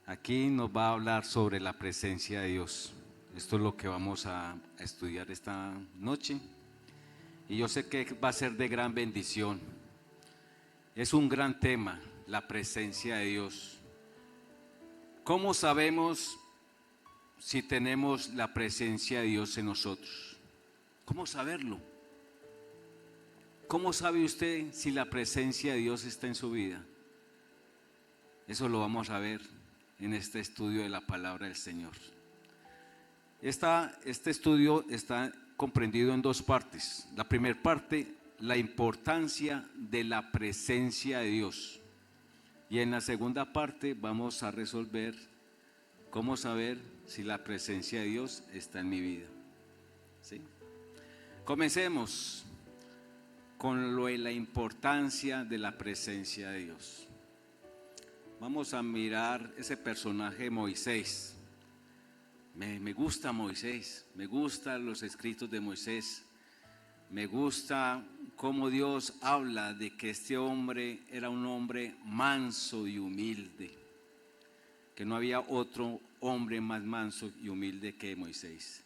Aquí nos va a hablar sobre la presencia de Dios. Esto es lo que vamos a estudiar esta noche. Y yo sé que va a ser de gran bendición. Es un gran tema, la presencia de Dios. ¿Cómo sabemos si tenemos la presencia de Dios en nosotros? ¿Cómo saberlo? ¿Cómo sabe usted si la presencia de Dios está en su vida? Eso lo vamos a ver en este estudio de la palabra del Señor. Este estudio está comprendido en dos partes. La primera parte, la importancia de la presencia de Dios. Y en la segunda parte vamos a resolver cómo saber si la presencia de Dios está en mi vida. ¿Sí? Comencemos con la importancia de la presencia de Dios. Vamos a mirar ese personaje Moisés. Me gusta Moisés, me gustan los escritos de Moisés, me gusta cómo Dios habla de que este hombre era un hombre manso y humilde, que no había otro hombre más manso y humilde que Moisés.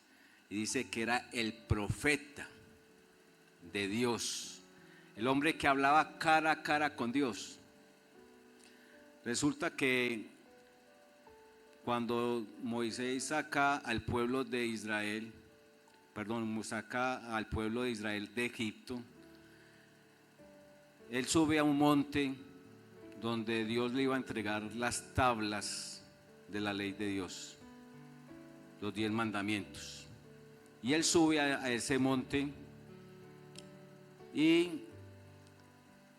Y dice que era el profeta de Dios, el hombre que hablaba cara a cara con Dios. Resulta que cuando Moisés saca al pueblo de Israel, saca al pueblo de Israel de Egipto, él sube a un monte donde Dios le iba a entregar las tablas de la ley de Dios, los 10 mandamientos. Y él sube a ese monte y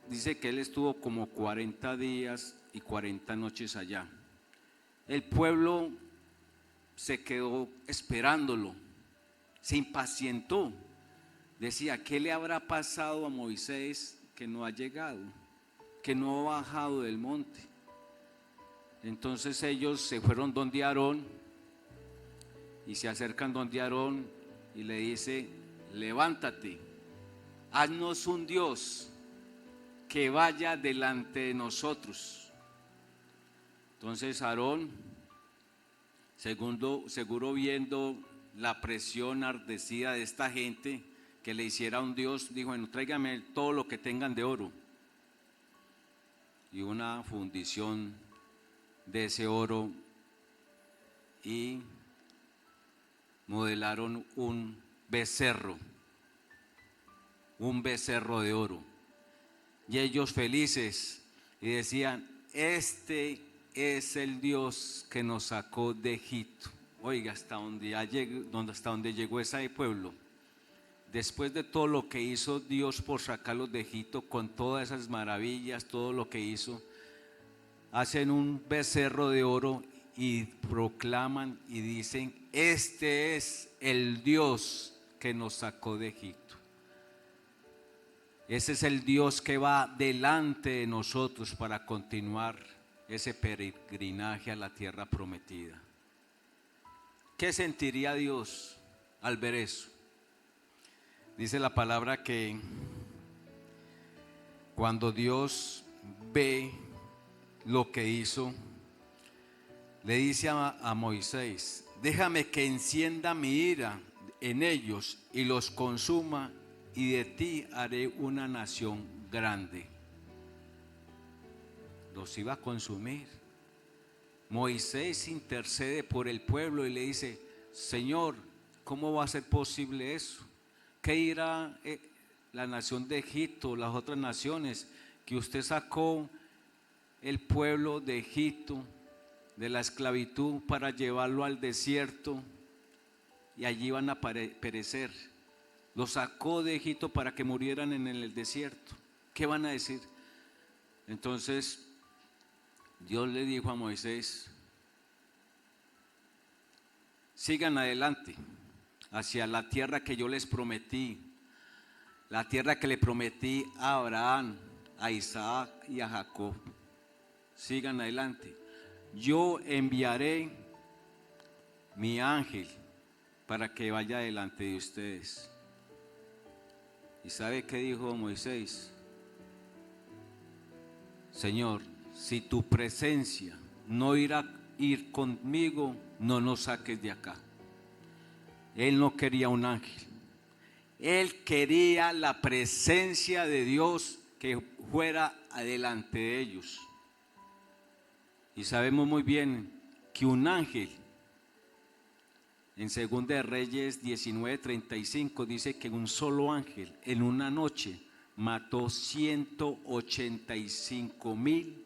dice que él estuvo como 40 días y 40 noches allá. El pueblo se quedó esperándolo, se impacientó. Decía, ¿qué le habrá pasado a Moisés que no ha llegado, que no ha bajado del monte? Entonces ellos se fueron donde Aarón y se acercan donde Aarón y le dice, levántate, haznos un Dios que vaya delante de nosotros. Entonces Aarón, seguro viendo la presión ardecida de esta gente que le hiciera un Dios, dijo, bueno, tráigame todo lo que tengan de oro. Y una fundición de ese oro y modelaron un becerro de oro. Y ellos felices y decían, este es el Dios que nos sacó de Egipto. Oiga, hasta donde llegó ese pueblo. Después de todo lo que hizo Dios por sacarlos de Egipto, con todas esas maravillas, todo lo que hizo, hacen un becerro de oro y proclaman y dicen, este es el Dios que nos sacó de Egipto. Ese es el Dios que va delante de nosotros para continuar ese peregrinaje a la tierra prometida. ¿Qué sentiría Dios al ver eso? Dice la palabra que cuando Dios ve lo que hizo, le dice a Moisés, déjame que encienda mi ira en ellos y los consuma, y de ti haré una nación grande. Los iba a consumir. Moisés intercede por el pueblo y le dice, Señor, ¿cómo va a ser posible eso? ¿Qué dirá la nación de Egipto, las otras naciones, que usted sacó el pueblo de Egipto de la esclavitud para llevarlo al desierto y allí van a perecer? Los sacó de Egipto para que murieran en el desierto. ¿Qué van a decir? Entonces Dios le dijo a Moisés, sigan adelante hacia la tierra que yo les prometí, la tierra que le prometí a Abraham, a Isaac y a Jacob. Sigan adelante. Yo enviaré mi ángel para que vaya delante de ustedes. ¿Y sabe qué dijo Moisés? Señor, si tu presencia no irá ir conmigo, no nos saques de acá. Él no quería un ángel. Él quería la presencia de Dios que fuera adelante de ellos. Y sabemos muy bien que un ángel, en 2 de Reyes 19:35 dice que un solo ángel en una noche mató 185,000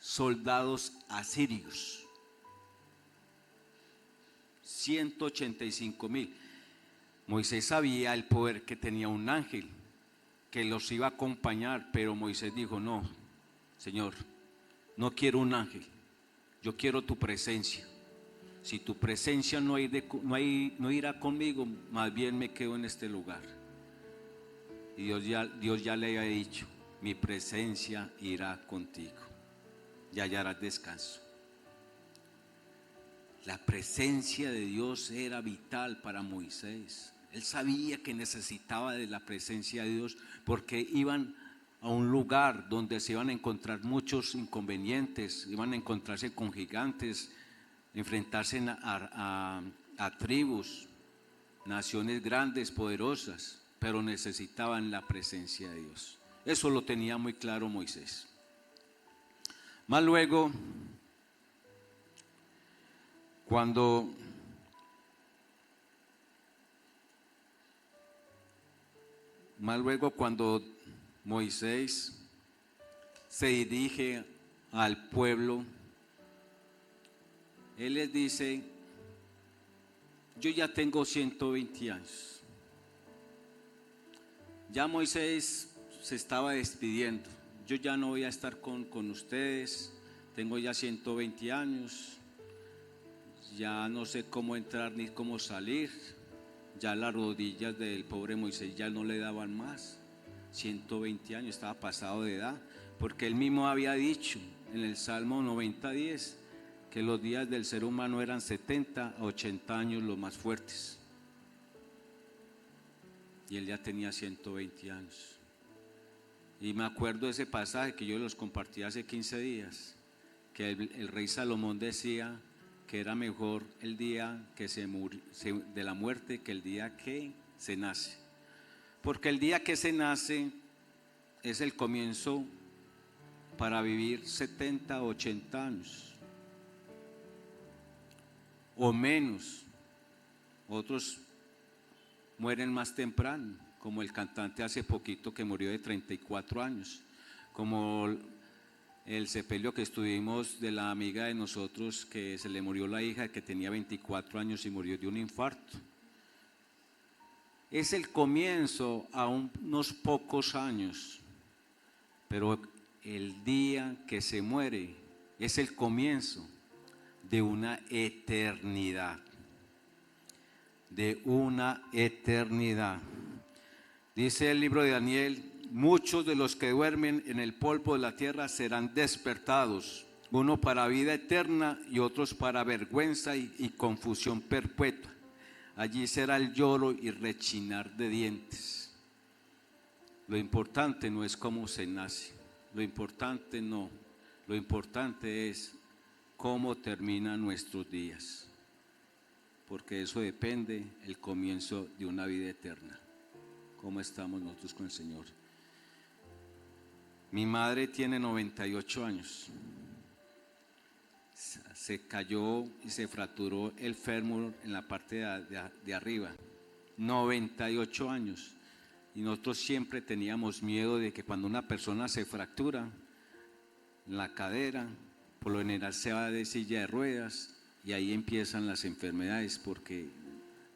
soldados asirios. 185,000. Moisés sabía el poder que tenía un ángel, que los iba a acompañar, pero Moisés dijo: no, Señor, no quiero un ángel, yo quiero tu presencia. Si tu presencia no irá conmigo, más bien me quedo en este lugar. Y Dios ya le había dicho: mi presencia irá contigo y hallarás descanso. La presencia de Dios era vital para Moisés. Él sabía que necesitaba de la presencia de Dios, porque iban a un lugar donde se iban a encontrar muchos inconvenientes, iban a encontrarse con gigantes, enfrentarse a tribus, naciones grandes, poderosas, pero necesitaban la presencia de Dios. Eso lo tenía muy claro Moisés. Más luego, cuando Moisés se dirige al pueblo, él les dice: yo ya tengo 120 años. Ya Moisés se estaba despidiendo: yo ya no voy a estar con ustedes, tengo ya 120 años, ya no sé cómo entrar ni cómo salir. Ya las rodillas del pobre Moisés ya no le daban más. 120 años, estaba pasado de edad, porque él mismo había dicho en el Salmo 90:10 que los días del ser humano eran 70 a 80 años los más fuertes, y él ya tenía 120 años. Y me acuerdo de ese pasaje que yo los compartí hace 15 días, que el rey Salomón decía que era mejor el día que de la muerte que el día que se nace, porque el día que se nace es el comienzo para vivir 70 o 80 años o menos. Otros mueren más temprano, como el cantante hace poquito que murió de 34 años, como el sepelio que estuvimos de la amiga de nosotros que se le murió la hija, que tenía 24 años y murió de un infarto. Es el comienzo a unos pocos años, pero el día que se muere es el comienzo de una eternidad. De una eternidad. Dice el libro de Daniel: muchos de los que duermen en el polvo de la tierra serán despertados, uno para vida eterna y otros para vergüenza y confusión perpetua. Allí será el lloro y rechinar de dientes. Lo importante no es cómo se nace, lo importante es cómo terminan nuestros días, porque eso depende del comienzo de una vida eterna. ¿Cómo estamos nosotros con el Señor? Mi madre tiene 98 años. Se cayó y se fracturó el fémur en la parte de arriba. 98 años. Y nosotros siempre teníamos miedo de que cuando una persona se fractura la cadera, por lo general se va de silla de ruedas, y ahí empiezan las enfermedades, porque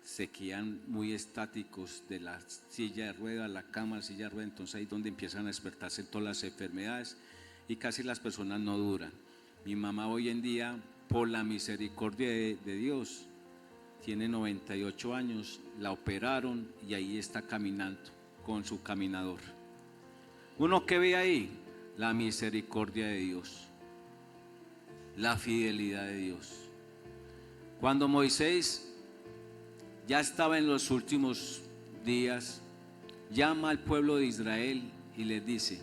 se quedan muy estáticos de la silla de ruedas, la cama, la silla de ruedas. Entonces ahí es donde empiezan a despertarse todas las enfermedades y casi las personas no duran. Mi mamá hoy en día, por la misericordia de Dios, tiene 98 años, la operaron y ahí está caminando con su caminador. Uno que ve ahí, la misericordia de Dios, la fidelidad de Dios. Cuando Moisés ya estaba en los últimos días, llama al pueblo de Israel y les dice: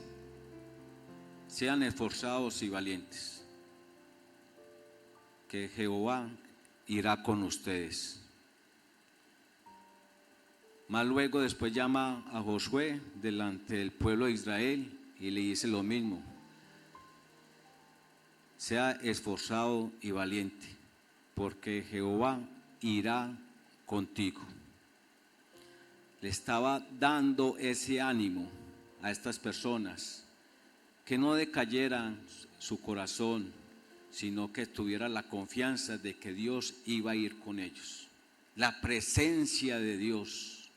sean esforzados y valientes. porque Jehová irá con ustedes. Más luego después llama a Josué delante del pueblo de Israel y le dice lo mismo: sea esforzado y valiente, porque Jehová irá contigo. Le estaba dando ese ánimo a estas personas, que no decayeran su corazón, sino que tuviera la confianza de que Dios iba a ir con ellos. La presencia de Dios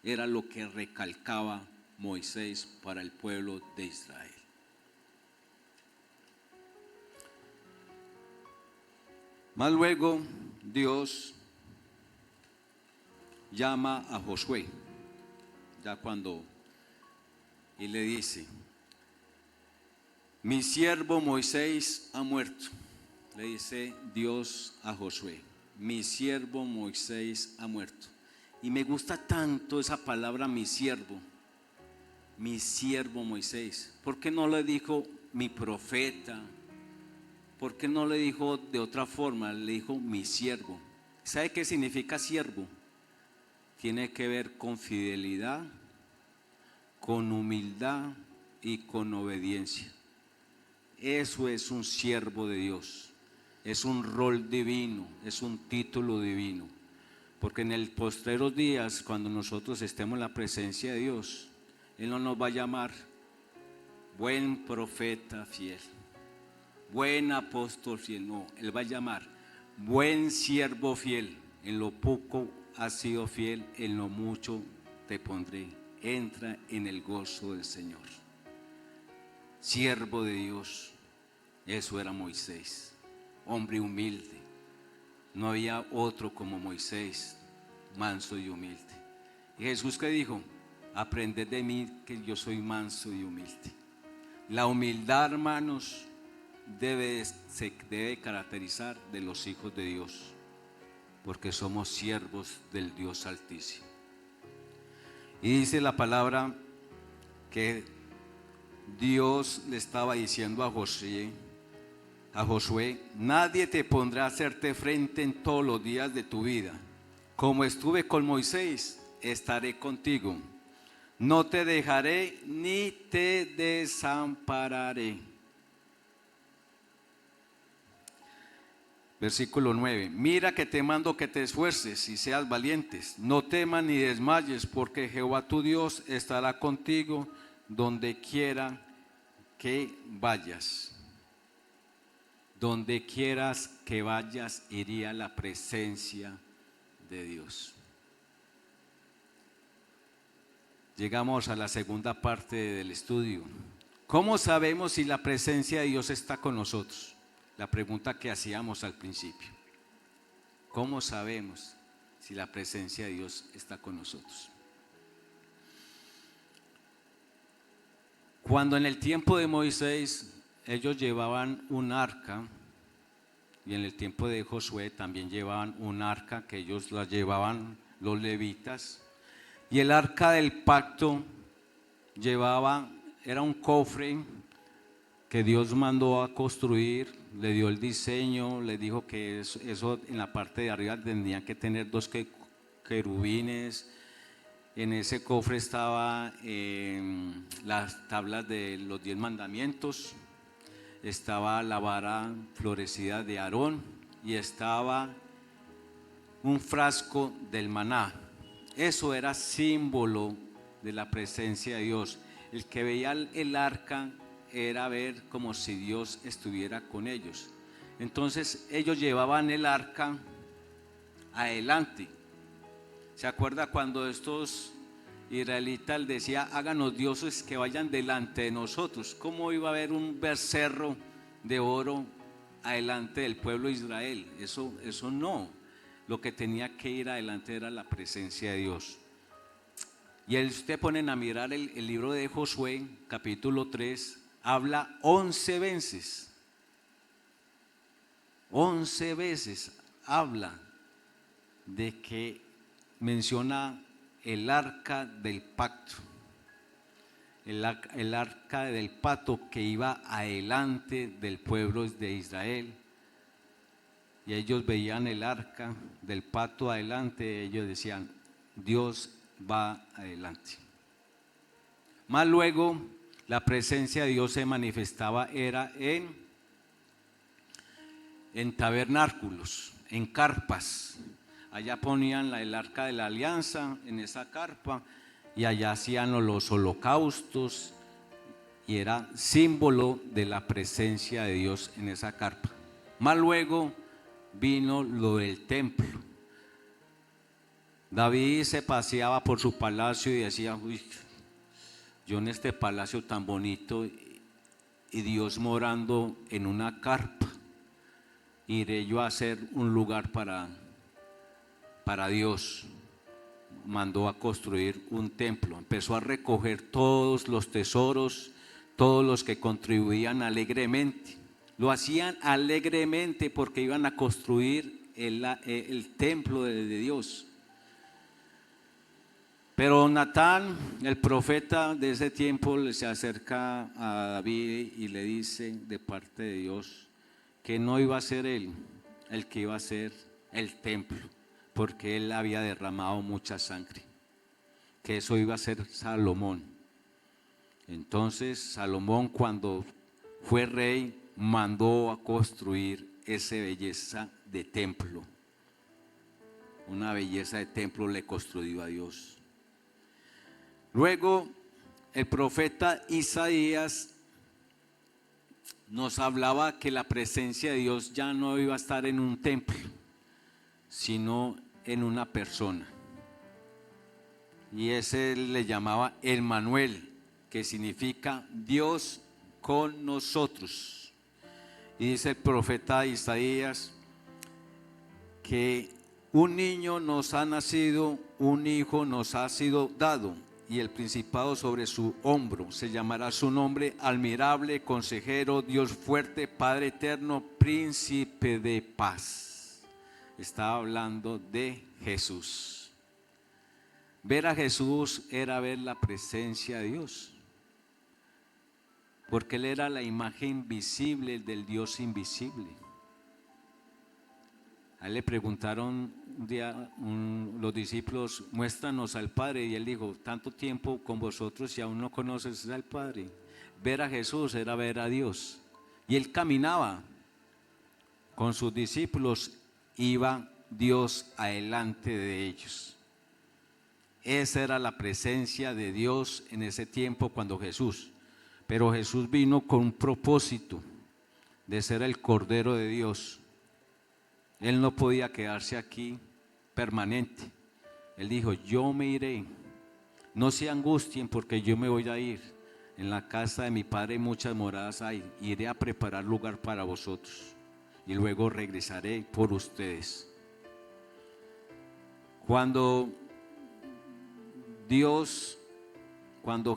era lo que recalcaba Moisés para el pueblo de Israel. Más luego Dios llama a Josué, y le dice: mi siervo Moisés ha muerto. Le dice Dios a Josué: mi siervo Moisés ha muerto. Y me gusta tanto esa palabra, mi siervo Moisés. ¿Por qué no le dijo mi profeta? ¿Por qué no le dijo de otra forma? Le dijo mi siervo. ¿Sabe qué significa siervo? Tiene que ver con fidelidad, con humildad y con obediencia. Eso es un siervo de Dios. Es un rol divino, es un título divino. Porque en el postreros días, cuando nosotros estemos en la presencia de Dios, Él no nos va a llamar buen profeta fiel, buen apóstol fiel, no. Él va a llamar buen siervo fiel. En lo poco has sido fiel, en lo mucho te pondré. Entra en el gozo del Señor. Siervo de Dios, eso era Moisés, hombre humilde. No había otro como Moisés, manso y humilde. Y Jesús, ¿qué dijo? Aprended de mí, que yo soy manso y humilde. La humildad, hermanos, se debe caracterizar de los hijos de Dios, porque somos siervos del Dios Altísimo. Y dice la palabra que Dios le estaba diciendo a Josué: nadie te pondrá a hacerte frente en todos los días de tu vida. Como estuve con Moisés, estaré contigo. No te dejaré ni te desampararé. Versículo 9. Mira que te mando que te esfuerces y seas valientes. No temas ni desmayes, porque Jehová tu Dios estará contigo donde quiera que vayas. Donde quieras que vayas, iría la presencia de Dios. Llegamos a la segunda parte del estudio. ¿Cómo sabemos si la presencia de Dios está con nosotros? La pregunta que hacíamos al principio. ¿Cómo sabemos si la presencia de Dios está con nosotros? Cuando en el tiempo de Moisés ellos llevaban un arca, y en el tiempo de Josué también llevaban un arca, que ellos la llevaban los levitas, y el arca del pacto era un cofre que Dios mandó a construir, le dio el diseño, le dijo que eso en la parte de arriba tendrían que tener 2 querubines. En ese cofre estaban las tablas de los 10 mandamientos, estaba la vara florecida de Aarón y estaba un frasco del maná. Eso era símbolo de la presencia de Dios. El que veía el arca era ver como si Dios estuviera con ellos. Entonces ellos llevaban el arca adelante. ¿Se acuerda cuando estos israelitas decía: háganos dioses que vayan delante de nosotros? ¿Cómo iba a haber un becerro de oro adelante del pueblo de Israel? Eso no. Lo que tenía que ir adelante era la presencia de Dios. Y usted ponen a mirar el libro de Josué, capítulo 3, habla 11 veces. 11 veces habla de que menciona el arca del pacto. El arca del pacto que iba adelante del pueblo de Israel. y ellos veían el arca del pacto adelante, ellos decían, Dios va adelante. Más luego, la presencia de Dios se manifestaba era en tabernáculos, en carpas. Allá ponían el arca de la alianza en esa carpa y allá hacían los holocaustos y era símbolo de la presencia de Dios en esa carpa. Más luego vino lo del templo. David se paseaba por su palacio y decía, uy, yo en este palacio tan bonito y Dios morando en una carpa, iré yo a hacer un lugar para Dios. Mandó a construir un templo, empezó a recoger todos los tesoros, todos los que contribuían alegremente. Lo hacían alegremente porque iban a construir el templo de Dios. Pero Natán, el profeta de ese tiempo, se acerca a David y le dice de parte de Dios que no iba a ser él el que iba a hacer el templo, porque él había derramado mucha sangre, que eso iba a ser Salomón. Entonces Salomón, cuando fue rey, mandó a construir esa belleza de templo. Una belleza de templo le construyó a Dios. Luego el profeta Isaías nos hablaba que la presencia de Dios ya no iba a estar en un templo, sino en una persona. Y ese le llamaba Emmanuel, que significa Dios con nosotros. Y dice el profeta Isaías que un niño nos ha nacido, un hijo nos ha sido dado, y el principado sobre su hombro. Se llamará su nombre Admirable, Consejero, Dios fuerte, Padre eterno, Príncipe de paz. Estaba hablando de Jesús. Ver a Jesús era ver la presencia de Dios, porque Él era la imagen visible del Dios invisible. A Él le preguntaron un día los discípulos, muéstranos al Padre, y Él dijo, tanto tiempo con vosotros y aún no conoces al Padre. Ver a Jesús era ver a Dios. Y Él caminaba con sus discípulos, iba Dios adelante de ellos. Esa era la presencia de Dios en ese tiempo cuando Jesús. Pero Jesús vino con un propósito de ser el Cordero de Dios. Él no podía quedarse aquí permanente. Él dijo, yo me iré. No se angustien porque yo me voy a ir. En la casa de mi Padre muchas moradas hay. Iré a preparar lugar para vosotros. Y luego regresaré por ustedes. Cuando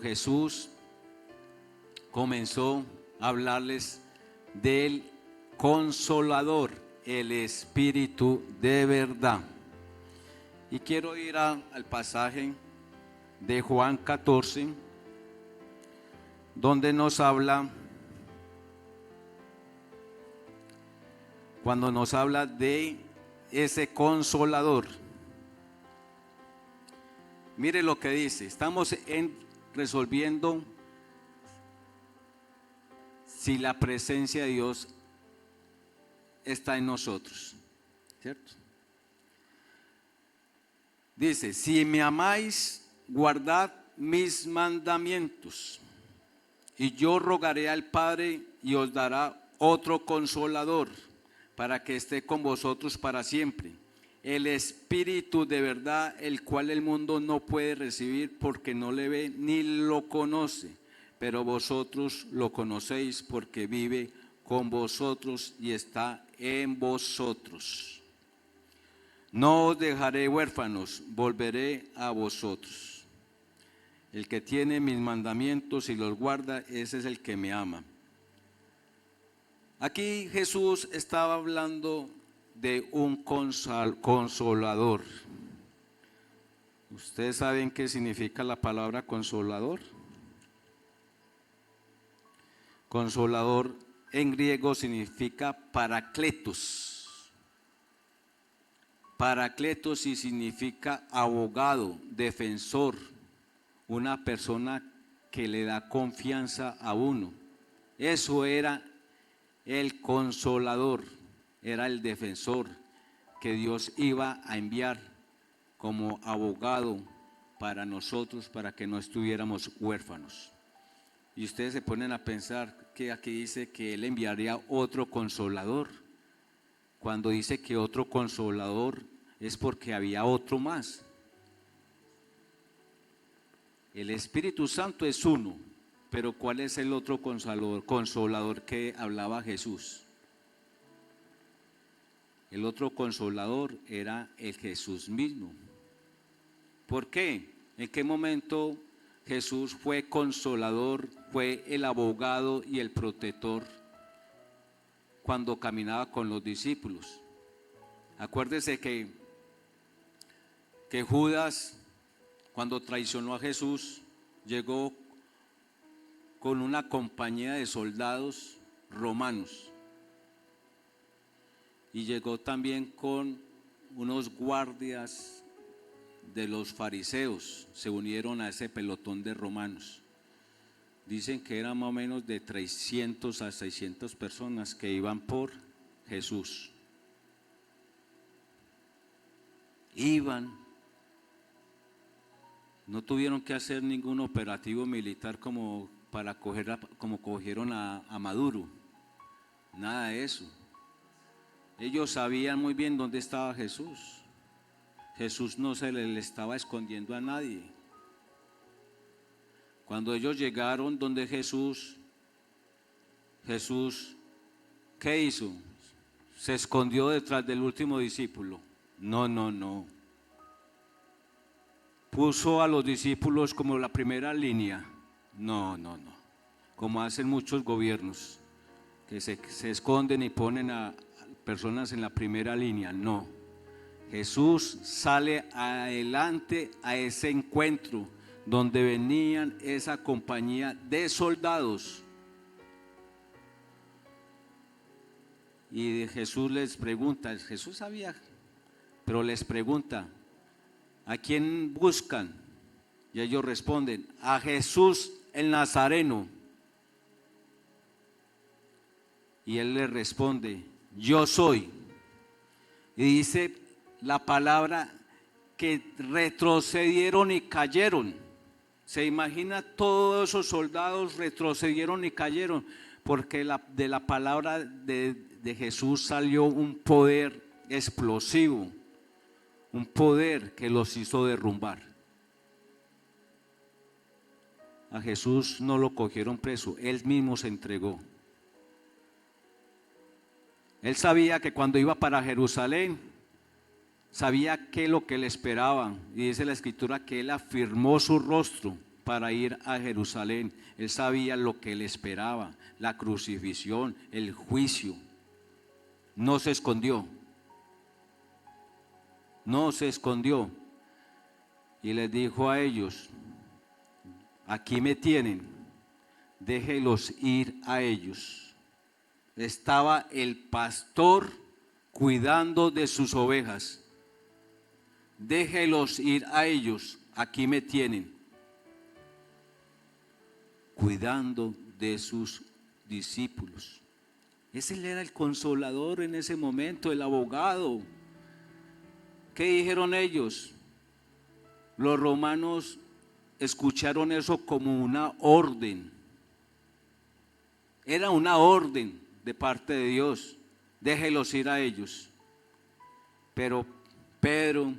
Jesús comenzó a hablarles del Consolador, el Espíritu de verdad. Y quiero ir al pasaje de Juan 14, donde nos habla, cuando nos habla de ese Consolador. Mire lo que dice, estamos resolviendo si la presencia de Dios está en nosotros, ¿cierto? Dice, si me amáis, guardad mis mandamientos, y yo rogaré al Padre y os dará otro consolador, para que esté con vosotros para siempre, el Espíritu de verdad, el cual el mundo no puede recibir porque no le ve ni lo conoce, pero vosotros lo conocéis porque vive con vosotros y está en vosotros. No os dejaré huérfanos, volveré a vosotros. El que tiene mis mandamientos y los guarda, ese es el que me ama. Aquí Jesús estaba hablando de un consolador. ¿Ustedes saben qué significa la palabra consolador? Consolador en griego significa parakletos. Paracletos sí significa abogado, defensor, una persona que le da confianza a uno. Eso era el consolador, era el defensor que Dios iba a enviar como abogado para nosotros, para que no estuviéramos huérfanos. Y ustedes se ponen a pensar que aquí dice que Él enviaría otro consolador. Cuando dice que otro consolador es porque había otro más. El Espíritu Santo es uno, pero ¿cuál es el otro consolador que hablaba Jesús? El otro consolador era el Jesús mismo. ¿Por qué? ¿En qué momento Jesús fue consolador, fue el abogado y el protector cuando caminaba con los discípulos? Acuérdese que Judas, cuando traicionó a Jesús, llegó con una compañía de soldados romanos y llegó también con unos guardias de los fariseos, se unieron a ese pelotón de romanos. Dicen que eran más o menos de 300 a 600 personas que iban por Jesús. Iban, no tuvieron que hacer ningún operativo militar como como cogieron a Maduro, nada de eso. Ellos sabían muy bien dónde estaba Jesús. Jesús no se le estaba escondiendo a nadie. Cuando ellos llegaron donde Jesús, ¿qué hizo? ¿Se escondió detrás del último discípulo? No. ¿Puso a los discípulos como la primera línea? No. Como hacen muchos gobiernos, que se esconden y ponen a personas en la primera línea. No. Jesús sale adelante a ese encuentro donde venían esa compañía de soldados. Y Jesús les pregunta, Jesús sabía, pero les pregunta, ¿a quién buscan? Y ellos responden, a Jesús el Nazareno. Y él les responde, yo soy. Y dice la palabra que retrocedieron y cayeron. Se imagina, todos esos soldados retrocedieron y cayeron, porque de la palabra de Jesús salió un poder explosivo, un poder que los hizo derrumbar. A Jesús no lo cogieron preso, Él mismo se entregó. Él sabía que cuando iba para Jerusalén, sabía qué es lo que le esperaba, y dice la Escritura que Él afirmó su rostro para ir a Jerusalén. Él sabía lo que le esperaba, la crucifixión, el juicio. No se escondió. Y les dijo a ellos, aquí me tienen, déjelos ir a ellos. Estaba el pastor cuidando de sus ovejas. Déjelos ir a ellos, aquí me tienen, cuidando de sus discípulos. Ese era el consolador en ese momento, el abogado. ¿Qué dijeron ellos? Los romanos escucharon eso como una orden. Era una orden de parte de Dios. Déjelos ir a ellos. Pero Pedro,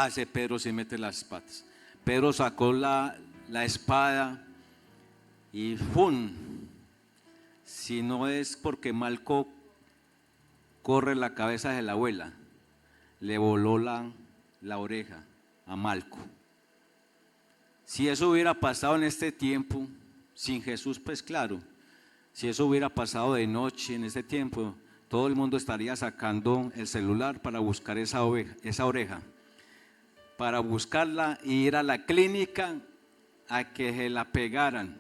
ese Pedro se mete las patas. Pedro sacó la espada y ¡fum! Si no es porque Malco corre la cabeza de la abuela, le voló la oreja a Malco. Si eso hubiera pasado en este tiempo, sin Jesús, pues claro, si eso hubiera pasado de noche en este tiempo, todo el mundo estaría sacando el celular para buscar esa oreja, para buscarla e ir a la clínica a que se la pegaran.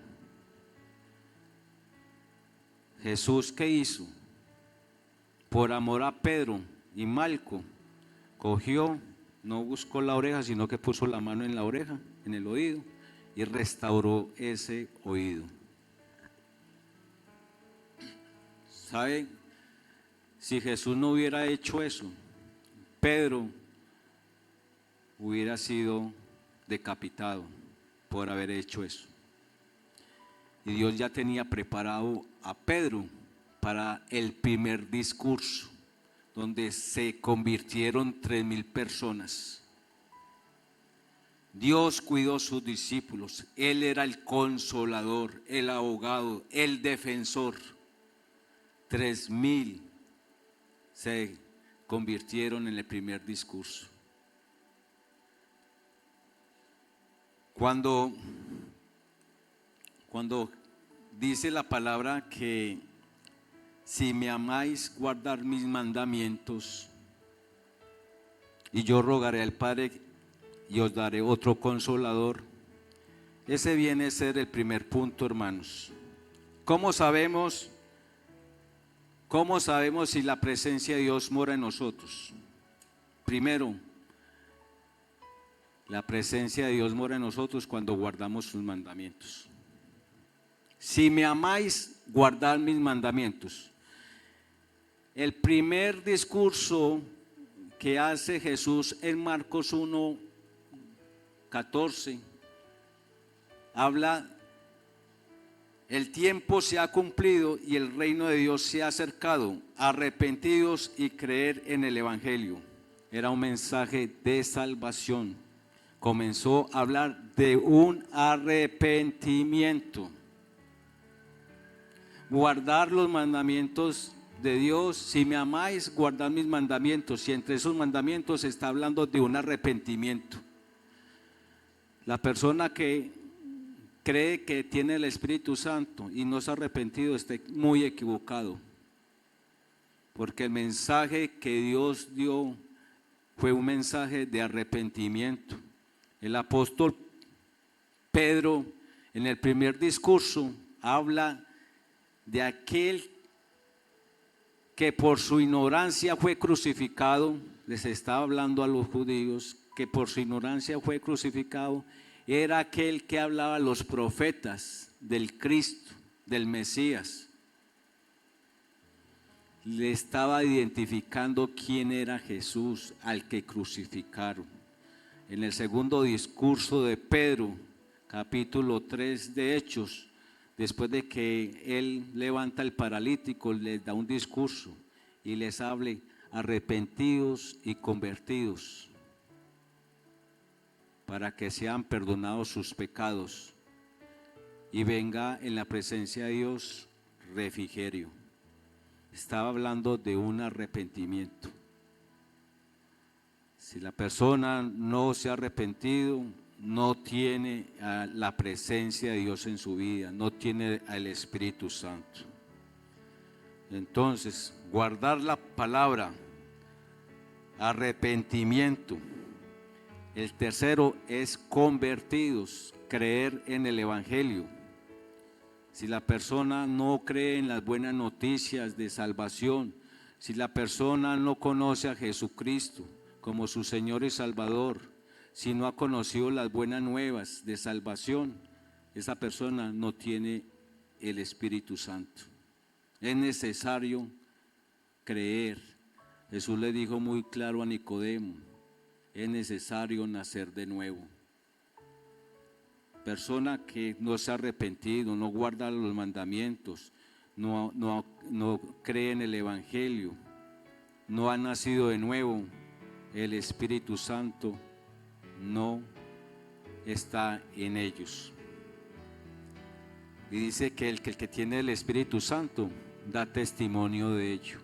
Jesús, ¿qué hizo? Por amor a Pedro y Malco, cogió, no buscó la oreja, sino que puso la mano en la oreja, en el oído, y restauró ese oído. ¿Sabe? Si Jesús no hubiera hecho eso, Pedro hubiera sido decapitado por haber hecho eso. Y Dios ya tenía preparado a Pedro para el primer discurso, donde se convirtieron 3,000 personas. Dios cuidó a sus discípulos. Él era el consolador, el abogado, el defensor. 3,000 se convirtieron en el primer discurso. Cuando dice la palabra que si me amáis, guardar mis mandamientos, y yo rogaré al Padre y os daré otro consolador. Ese viene a ser el primer punto, hermanos. ¿Cómo sabemos si la presencia de Dios mora en nosotros? Primero, la presencia de Dios mora en nosotros cuando guardamos sus mandamientos. Si me amáis, guardad mis mandamientos. El primer discurso que hace Jesús en Marcos 1:14 habla: el tiempo se ha cumplido y el reino de Dios se ha acercado, arrepentidos y creer en el Evangelio. Era un mensaje de salvación. Comenzó a hablar de un arrepentimiento. Guardar los mandamientos de Dios. Si me amáis, guardad mis mandamientos. Y entre esos mandamientos se está hablando de un arrepentimiento. La persona que cree que tiene el Espíritu Santo y no se ha arrepentido está muy equivocado, porque el mensaje que Dios dio fue un mensaje de arrepentimiento. El apóstol Pedro, en el primer discurso, habla de aquel que por su ignorancia fue crucificado. Les estaba hablando a los judíos que por su ignorancia fue crucificado. Era aquel que hablaba a los profetas del Cristo, del Mesías. Le estaba identificando quién era Jesús al que crucificaron. En el segundo discurso de Pedro, capítulo 3 de Hechos, después de que él levanta al paralítico, les da un discurso y les hable: arrepentidos y convertidos, para que sean perdonados sus pecados y venga en la presencia de Dios refrigerio. Estaba hablando de un arrepentimiento. Si la persona no se ha arrepentido, no tiene la presencia de Dios en su vida, no tiene al Espíritu Santo. Entonces, guardar la palabra, arrepentimiento. El tercero es convertidos, creer en el Evangelio. Si la persona no cree en las buenas noticias de salvación, si la persona no conoce a Jesucristo como su Señor y Salvador, si no ha conocido las buenas nuevas de salvación, esa persona no tiene el Espíritu Santo. Es necesario creer. Jesús le dijo muy claro a Nicodemo: es necesario nacer de nuevo. Persona que no se ha arrepentido, no guarda los mandamientos, no cree en el Evangelio, no ha nacido de nuevo, el Espíritu Santo no está en ellos. Y dice que el que tiene el Espíritu Santo da testimonio de ello.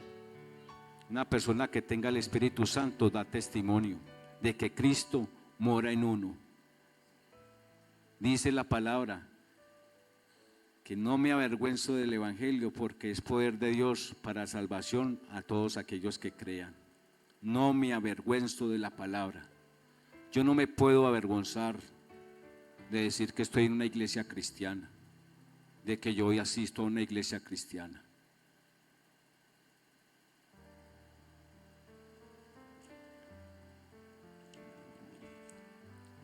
Una persona que tenga el Espíritu Santo da testimonio de que Cristo mora en uno. Dice la palabra que no me avergüenzo del Evangelio, porque es poder de Dios para salvación a todos aquellos que crean. No me avergüenzo de la palabra. Yo no me puedo avergonzar de decir que estoy en una iglesia cristiana, de que yo hoy asisto a una iglesia cristiana.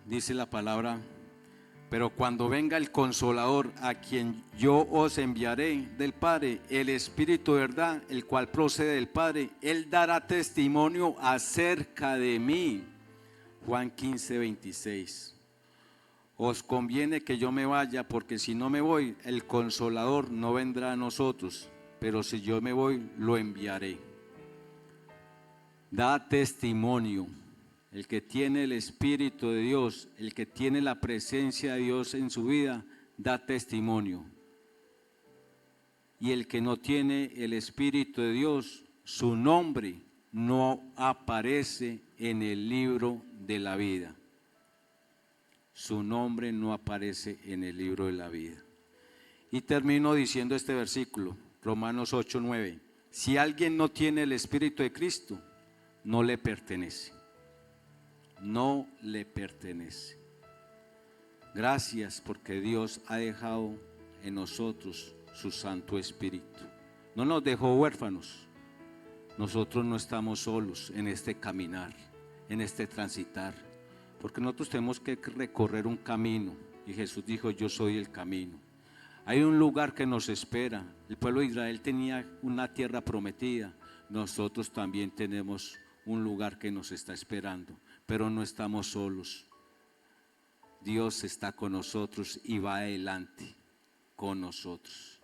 dice la palabra, pero cuando venga el Consolador, a quien yo os enviaré del Padre, el Espíritu de verdad, el cual procede del Padre, Él dará testimonio acerca de mí. Juan 15, 26. Os conviene que yo me vaya, porque si no me voy, el Consolador no vendrá a nosotros, pero si yo me voy, lo enviaré. Da testimonio. El que tiene el Espíritu de Dios, el que tiene la presencia de Dios en su vida, da testimonio. Y el que no tiene el Espíritu de Dios, su nombre no aparece en el libro de la vida. Su nombre no aparece en el libro de la vida. Y termino diciendo este versículo, Romanos 8, 9. Si alguien no tiene el Espíritu de Cristo, no le pertenece. No le pertenece. Gracias porque Dios ha dejado en nosotros su Santo Espíritu. No nos dejó huérfanos. Nosotros no estamos solos en este caminar, en este transitar, porque nosotros tenemos que recorrer un camino y Jesús dijo, yo soy el camino. Hay un lugar que nos espera. El pueblo de Israel tenía una tierra prometida. Nosotros también tenemos un lugar que nos está esperando, pero no estamos solos. Dios está con nosotros y va adelante con nosotros.